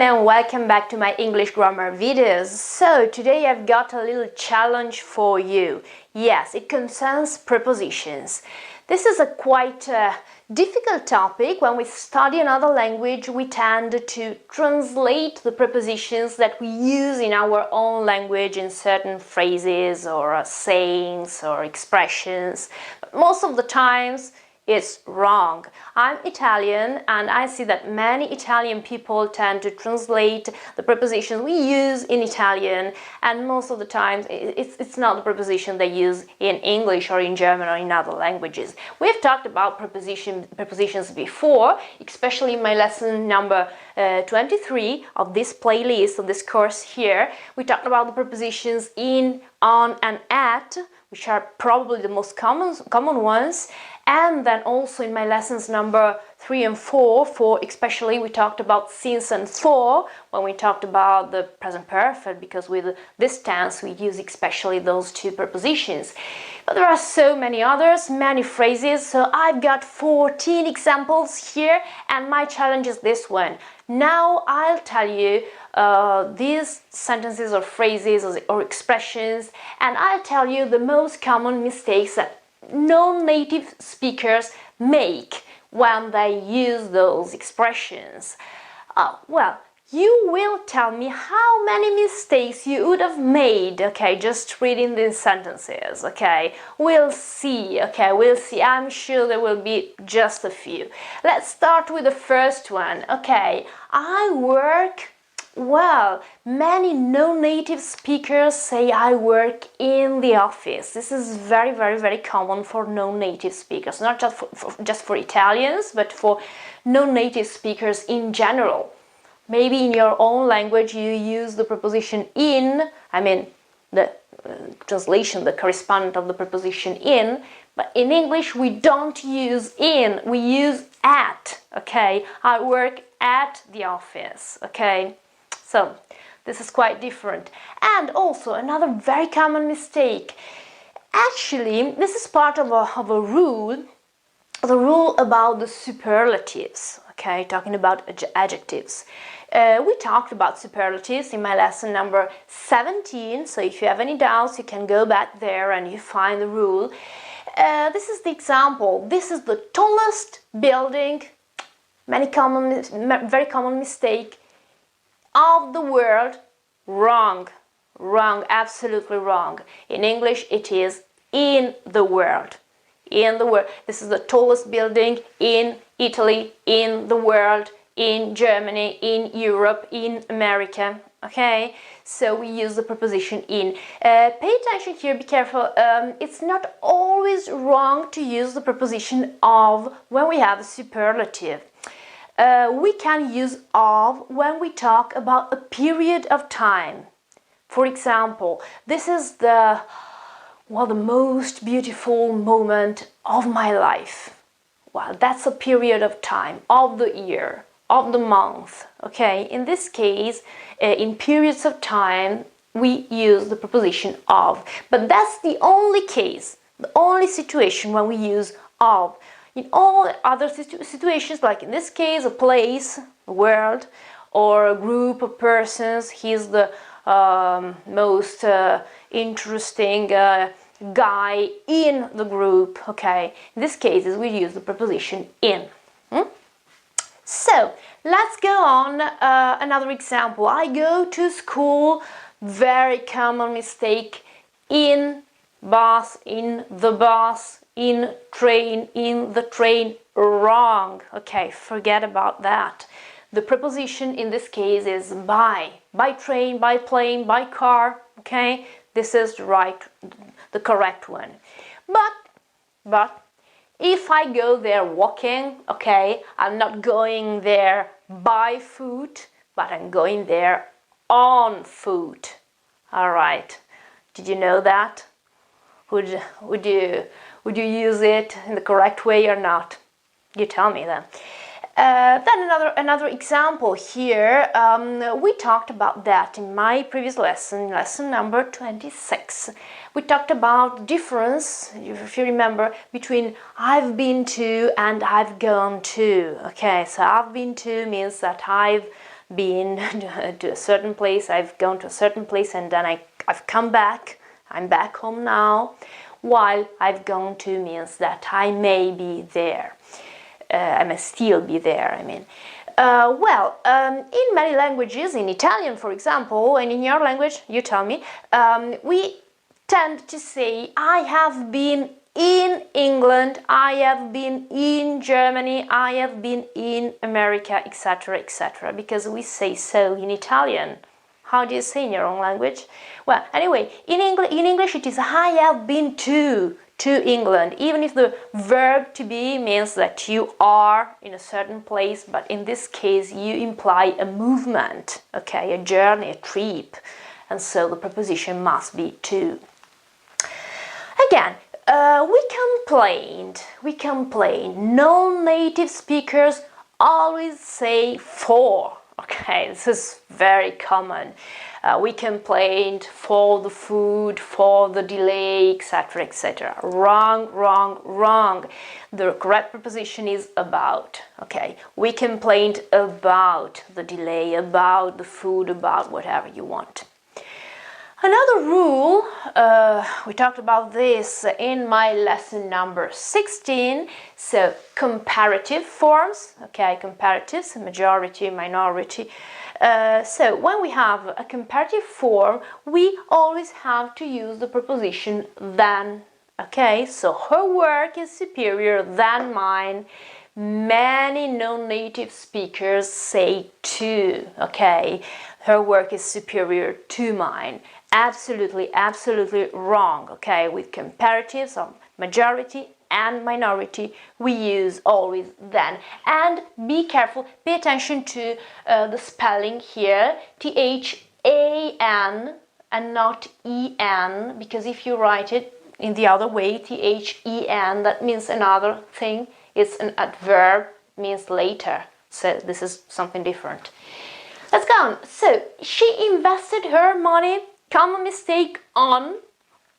and welcome back to my English grammar videos. So today I've got a little challenge for you. Yes, it concerns prepositions. This is a quite difficult topic. When we study another language, we tend to translate the prepositions that we use in our own language in certain phrases or sayings or expressions. But most of the times, it's wrong. I'm Italian and I see that many Italian people tend to translate the prepositions we use in Italian, and most of the time it's not the preposition they use in English or in German or in other languages. We've talked about prepositions before, especially in my lesson number 23 of this playlist, of this course here. We talked about the prepositions in, on and at, which are probably the most common ones. And then also in my lessons number 3 and 4, especially we talked about since and for, when we talked about the present perfect, because with this tense we use especially those two prepositions. But there are so many others, many phrases, so I've got 14 examples here, and my challenge is this one. Now I'll tell you these sentences or phrases or expressions, and I'll tell you the most common mistakes that non-native speakers make when they use those expressions. Well, you will tell me how many mistakes you would have made, okay, just reading these sentences, okay? We'll see, okay, we'll see. I'm sure there will be just a few. Let's start with the first one, okay? I work. Well, many non-native speakers say I work in the office. This is very common for non-native speakers, not just for Italians, but for non-native speakers in general. Maybe in your own language you use the preposition in, I mean the translation, the correspondent of the preposition in, but in English we don't use in, we use at, okay? I work at the office, okay? So, this is quite different. And also, another very common mistake. Actually, this is part of a rule, the rule about the superlatives, okay, talking about adjectives. We talked about superlatives in my lesson number 17, so if you have any doubts, you can go back there and you find the rule. This is the example. This is the tallest building, very common mistake, of the world. Wrong, absolutely wrong. In English it is in the world. In the world. This is the tallest building in Italy, in the world, in Germany, in Europe, in America. Okay, so we use the preposition in. Pay attention here, be careful. It's not always wrong to use the preposition of when we have a superlative. We can use of when we talk about a period of time. For example, this is the most beautiful moment of my life. Well, that's a period of time, of the year, of the month. Okay, in this case, in periods of time, we use the preposition of. But that's the only case, the only situation when we use of. In all other situations, like in this case, a place, a world, or a group of persons, he's the most interesting guy in the group, okay? In this case, we use the preposition in. So, let's go on. Another example. I go to school, very common mistake, in bus, in the bus, in the train, wrong. Okay, forget about that. The preposition in this case is by train, by plane, by car, okay? This is the correct one. But if I go there walking, okay, I'm not going there by foot, but I'm going there on foot. All right, did you know that? Would you use it in the correct way or not? You tell me then. Then another example here. We talked about that in my previous lesson number 26. We talked about the difference, if you remember, between I've been to and I've gone to. Okay, so I've been to means that I've been to a certain place, I've gone to a certain place, and then I've come back, I'm back home now. While I've gone to means that I may be there, I may still be there, I mean. In many languages, in Italian for example, and in your language, you tell me, we tend to say I have been in England, I have been in Germany, I have been in America, etc., etc., because we say so in Italian. How do you say in your own language? Well, anyway, in English it is I have been to England, even if the verb to be means that you are in a certain place, but in this case you imply a movement, okay, a journey, a trip, and so the preposition must be to. Again, we complained. Non-native speakers always say for. Okay, this is very common. We complained for the food, for the delay, etc., etc. Wrong, wrong, wrong. The correct preposition is about. Okay, we complained about the delay, about the food, about whatever you want. Another rule, we talked about this in my lesson number 16, so comparative forms, okay, comparatives, majority, minority. So when we have a comparative form, we always have to use the preposition than, okay, so her work is superior than mine. Many non-native speakers say to, okay, her work is superior to mine. Absolutely, absolutely wrong, okay? With comparatives of majority and minority, we use always then. And be careful, pay attention to the spelling here, T-H-A-N and not E-N, because if you write it in the other way, T-H-E-N, that means another thing. It's an adverb, means later, so this is something different. Let's go on. So, she invested her money. Common mistake on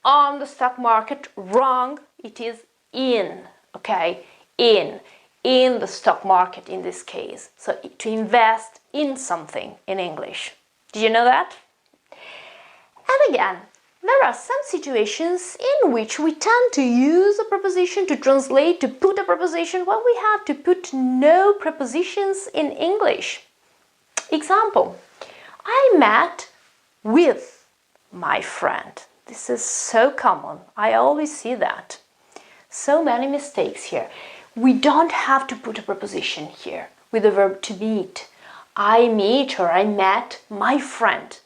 the stock market, wrong, it is in, okay, in the stock market in this case. So to invest in something in English. Did you know that? And again, there are some situations in which we tend to use a preposition to translate, to put a preposition, well, we have to put no prepositions in English. Example, I met with my friend. This is so common. I always see that. So many mistakes here. We don't have to put a preposition here with the verb to meet. I meet or I met my friend.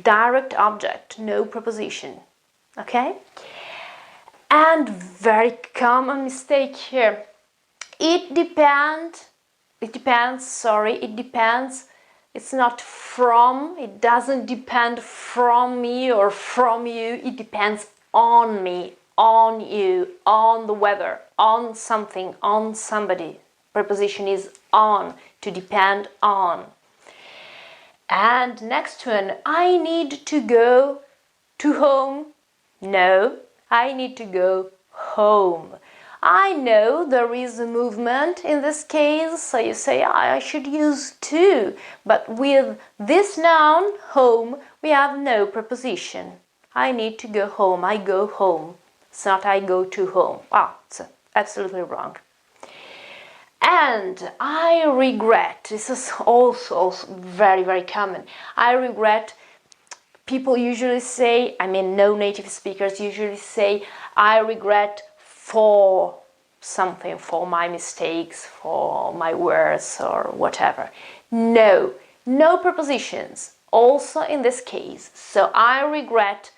Direct object, no preposition. Okay? And very common mistake here. It depends. It's not from, it doesn't depend from me or from you, it depends on me, on you, on the weather, on something, on somebody. Preposition is on, to depend on. And next one, I need to go to home. No, I need to go home. I know there is a movement in this case, so you say I should use to, but with this noun, home, we have no preposition. I need to go home, I go home. It's not I go to home. It's absolutely wrong. And I regret, this is also very, very common. I regret, people usually say, no native speakers usually say, I regret for something, for my mistakes, for my words or whatever. No prepositions, also in this case. So I regret,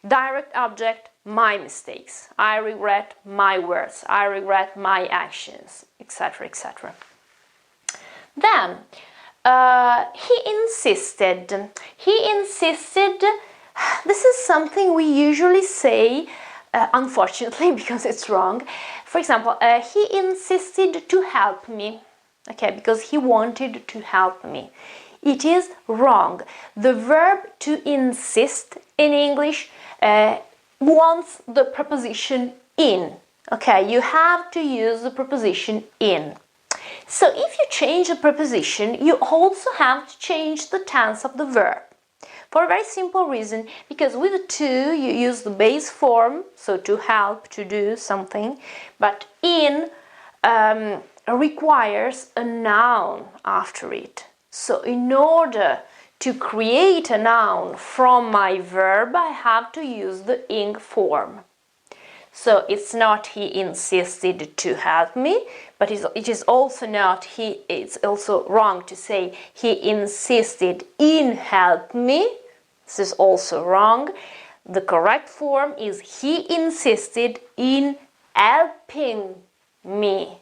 direct object, my mistakes. I regret my words. I regret my actions, etc., etc. Then, he insisted. This is something we usually say, unfortunately, because it's wrong. For example, he insisted to help me, okay, because he wanted to help me. It is wrong. The verb to insist in English wants the preposition in, okay, you have to use the preposition in. So if you change the preposition, you also have to change the tense of the verb. For a very simple reason, because with the to you use the base form, so to help, to do something, but in requires a noun after it. So in order to create a noun from my verb, I have to use the ing form. So it's not he insisted to help me, but it is also not it's also wrong to say he insisted in help me. This is also wrong. The correct form is he insisted in helping me.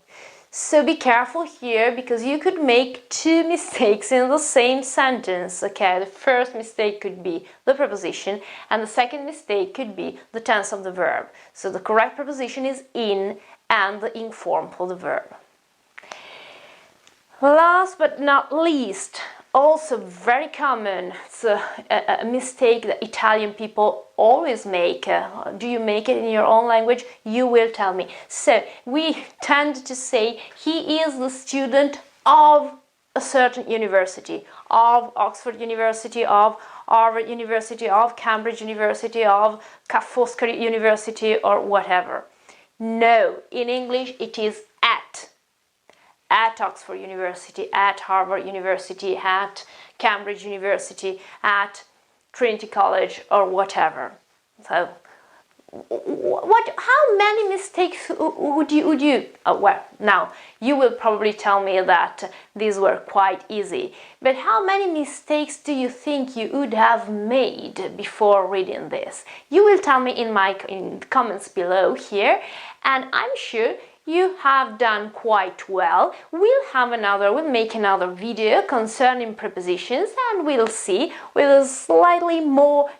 So be careful here, because you could make two mistakes in the same sentence. Okay, the first mistake could be the preposition, and the second mistake could be the tense of the verb. So the correct preposition is in, and the ing form for the verb. Last but not least, also very common, it's a mistake that Italian people always make. Do you make it in your own language? You will tell me. So we tend to say he is the student of a certain university, of Oxford University, of Harvard University, of Cambridge University, of Ca Foscari University, or whatever. No, in English it is at Oxford University, at Harvard University, at Cambridge University, at Trinity College, or whatever. So, how many mistakes would you? Oh, well, now you will probably tell me that these were quite easy. But how many mistakes do you think you would have made before reading this? You will tell me in the comments below here, and I'm sure you have done quite well. We'll make another video concerning prepositions, and we'll see with a slightly more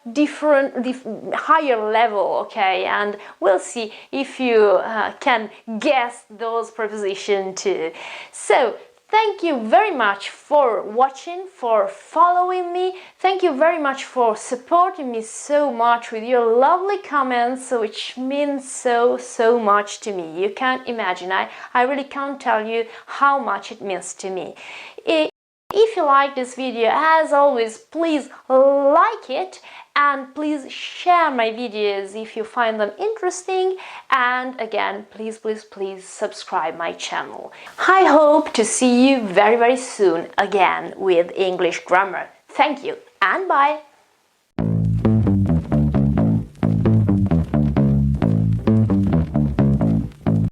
higher level, okay? And we'll see if you can guess those prepositions too. So, thank you very much for watching, for following me. Thank you very much for supporting me so much with your lovely comments, which means so much to me. You can't imagine. I really can't tell you how much it means to me. If you like this video, as always, please like it, and please share my videos if you find them interesting, and again, please subscribe my channel. I hope to see you very soon again with English grammar. Thank you and bye!